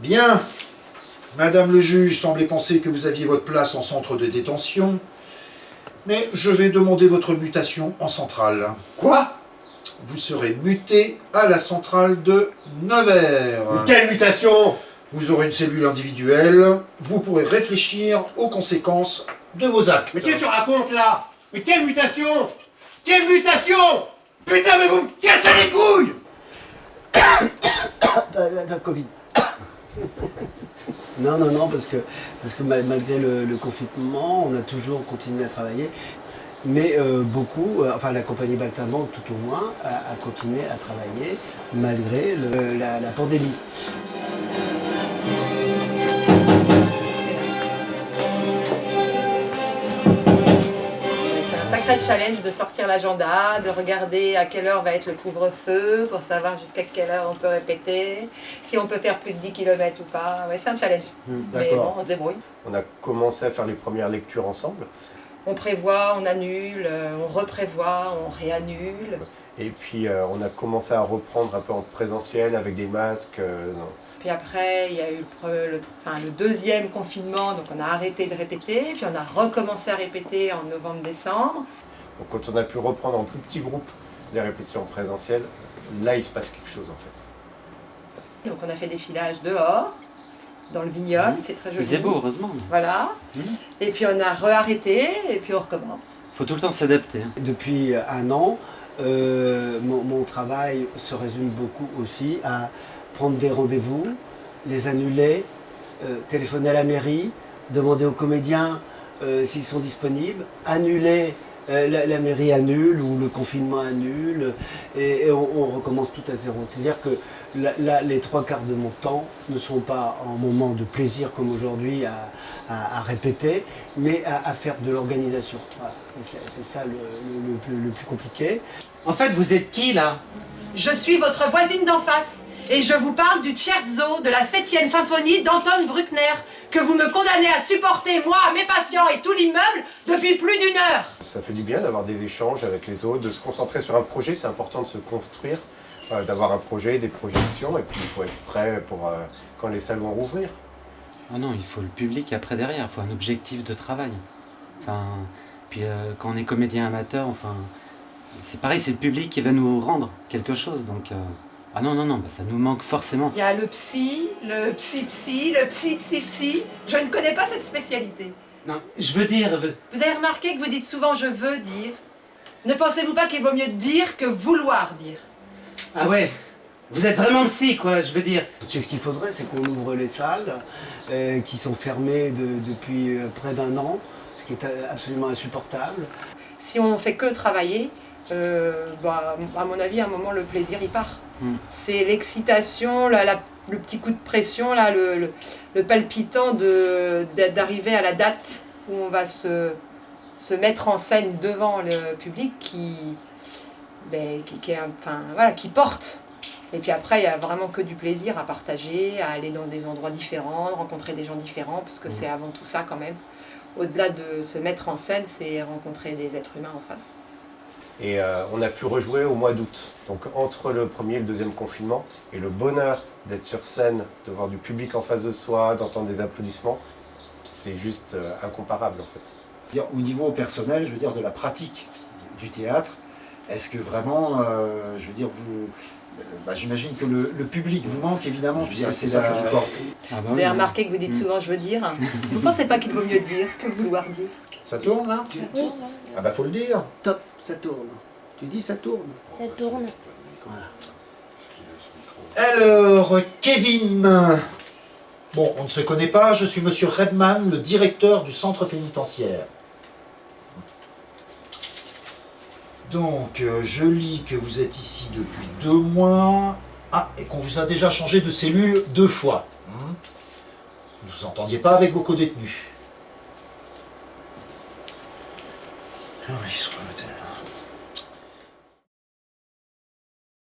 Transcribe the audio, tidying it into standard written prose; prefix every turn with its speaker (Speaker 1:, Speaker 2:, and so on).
Speaker 1: Bien. Madame le juge semblait penser que vous aviez votre place en centre de détention, mais je vais demander votre mutation en centrale.
Speaker 2: Quoi?
Speaker 1: Vous serez muté à la centrale de Nevers.
Speaker 2: Quelle mutation?
Speaker 1: Vous aurez une cellule individuelle, vous pourrez réfléchir aux conséquences de vos actes.
Speaker 2: Mais qu'est-ce que tu racontes là? Mais quelle mutation? Quelle mutation? Putain, mais vous me cassez les couilles!
Speaker 3: La Covid. Non, parce que malgré le confinement, on a toujours continué à travailler. Mais beaucoup, enfin la compagnie Baltabanque tout au moins, a continué à travailler malgré la pandémie.
Speaker 4: C'est un sacré challenge de sortir l'agenda, de regarder à quelle heure va être le couvre-feu, pour savoir jusqu'à quelle heure on peut répéter, si on peut faire plus de 10 km ou pas. Ouais, c'est un challenge. Mais bon, on se débrouille.
Speaker 2: On a commencé à faire les premières lectures ensemble.
Speaker 4: On prévoit, on annule, on reprévoit, on réannule.
Speaker 2: Et puis on a commencé à reprendre un peu en présentiel avec des masques.
Speaker 4: Puis après, il y a eu le deuxième confinement, donc on a arrêté de répéter, puis on a recommencé à répéter en novembre-décembre.
Speaker 2: Donc quand on a pu reprendre en plus petit groupe les répétitions présentielles, là il se passe quelque chose en fait.
Speaker 4: Donc on a fait des filages dehors, dans le vignoble, c'est très joli.
Speaker 5: C'est beau, heureusement.
Speaker 4: Voilà. Et puis on a re-arrêté, et puis on recommence.
Speaker 5: Faut tout le temps s'adapter.
Speaker 3: Depuis un an, mon travail se résume beaucoup aussi à prendre des rendez-vous, les annuler, téléphoner à la mairie, demander aux comédiens s'ils sont disponibles, annuler, la mairie annule ou le confinement annule, et on recommence tout à zéro. C'est-à-dire que là, les trois quarts de mon temps ne sont pas en moment de plaisir comme aujourd'hui à répéter, mais à faire de l'organisation. Voilà, c'est ça le plus compliqué.
Speaker 5: En fait, vous êtes qui là?
Speaker 4: Je suis votre voisine d'en face, et je vous parle du scherzo de la 7e symphonie d'Anton Bruckner, que vous me condamnez à supporter, moi, mes patients et tout l'immeuble, depuis plus d'1 heure.
Speaker 2: Ça fait du bien d'avoir des échanges avec les autres, de se concentrer sur un projet, c'est important de se construire, d'avoir un projet, des projections, et puis il faut être prêt pour quand les salles vont rouvrir.
Speaker 5: Ah non, il faut le public après derrière, il faut un objectif de travail. Enfin, puis quand on est comédien amateur, enfin, c'est pareil, c'est le public qui va nous rendre quelque chose, donc... Ah non, bah, ça nous manque forcément.
Speaker 4: Il y a le psy, le psy-psy, le psy-psy-psy. Je ne connais pas cette spécialité.
Speaker 5: Non, je veux dire...
Speaker 4: Vous avez remarqué que vous dites souvent « je veux dire ». Ne pensez-vous pas qu'il vaut mieux dire que vouloir dire?
Speaker 5: Ah ouais, vous êtes vraiment psy, quoi, je veux dire.
Speaker 3: Ce qu'il faudrait, c'est qu'on ouvre les salles qui sont fermées depuis près d'1 an, ce qui est absolument insupportable.
Speaker 4: Si on fait que travailler, à mon avis, à un moment, le plaisir, il part. C'est l'excitation, le petit coup de pression, là, le palpitant d'arriver à la date où on va se mettre en scène devant le public qui porte. Et puis après, il n'y a vraiment que du plaisir à partager, à aller dans des endroits différents, rencontrer des gens différents, parce que c'est avant tout ça quand même. Au-delà de se mettre en scène, c'est rencontrer des êtres humains en face.
Speaker 2: Et on a pu rejouer au mois d'août. Donc entre le premier et le deuxième confinement, et le bonheur d'être sur scène, de voir du public en face de soi, d'entendre des applaudissements, c'est juste incomparable en fait.
Speaker 6: Au niveau personnel, je veux dire, de la pratique du théâtre, est-ce que vraiment, je veux dire, j'imagine que le public vous manque évidemment, puisque c'est ça qui porte.
Speaker 5: Ah bah
Speaker 4: Vous avez remarqué que vous dites souvent « je veux dire ». Vous ne pensez pas qu'il vaut mieux dire que vouloir dire?
Speaker 1: Ça tourne là?
Speaker 4: Oui.
Speaker 1: Ah bah faut le dire.
Speaker 3: Top, ça tourne. Tu dis ça tourne.
Speaker 7: Ça tourne.
Speaker 3: Voilà.
Speaker 1: Alors, Kevin. Bon, on ne se connaît pas, je suis monsieur Redman, le directeur du centre pénitentiaire. Donc, je lis que vous êtes ici depuis 2 mois. Ah, et qu'on vous a déjà changé de cellule 2 fois. Vous ne vous entendiez pas avec vos codétenus. Ah oui, je crois que